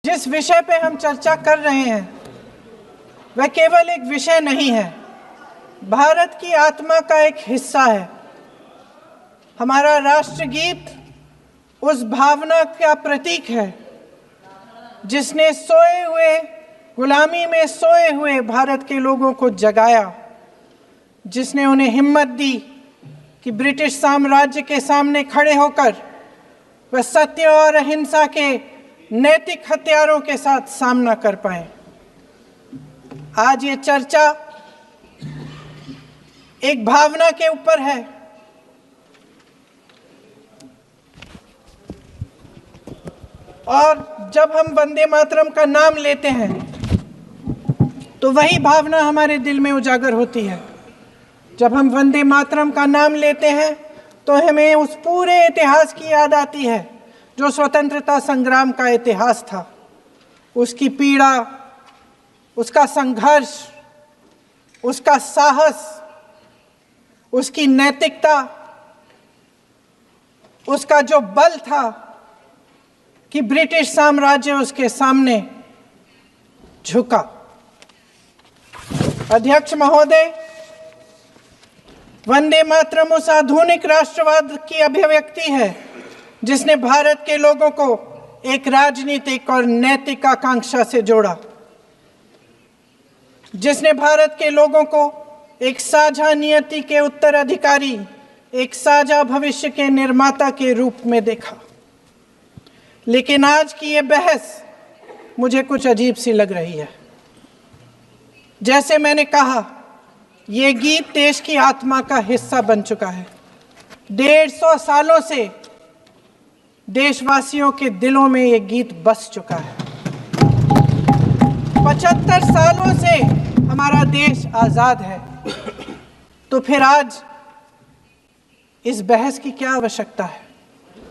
जिस विषय पे हम चर्चा कर रहे हैं वह केवल एक विषय नहीं है, भारत की आत्मा का एक हिस्सा है। हमारा राष्ट्रगीत उस भावना का प्रतीक है जिसने सोए हुए, गुलामी में सोए हुए भारत के लोगों को जगाया, जिसने उन्हें हिम्मत दी कि ब्रिटिश साम्राज्य के सामने खड़े होकर वह सत्य और अहिंसा के नैतिक हथियारों के साथ सामना कर पाए। आज ये चर्चा एक भावना के ऊपर है। और जब हम वंदे मातरम का नाम लेते हैं तो वही भावना हमारे दिल में उजागर होती है। जब हम वंदे मातरम का नाम लेते हैं तो हमें उस पूरे इतिहास की याद आती है जो स्वतंत्रता संग्राम का इतिहास था, उसकी पीड़ा, उसका संघर्ष, उसका साहस, उसकी नैतिकता, उसका जो बल था कि ब्रिटिश साम्राज्य उसके सामने झुका। अध्यक्ष महोदय, वंदे मातरम उस आधुनिक राष्ट्रवाद की अभिव्यक्ति है जिसने भारत के लोगों को एक राजनीतिक और नैतिक आकांक्षा से जोड़ा, जिसने भारत के लोगों को एक साझा नियति के उत्तराधिकारी, एक साझा भविष्य के निर्माता के रूप में देखा। लेकिन आज की ये बहस मुझे कुछ अजीब सी लग रही है। जैसे मैंने कहा, ये गीत देश की आत्मा का हिस्सा बन चुका है। 150 सालों से देशवासियों के दिलों में ये गीत बस चुका है। 75 सालों से हमारा देश आजाद है, तो फिर आज इस बहस की क्या आवश्यकता है?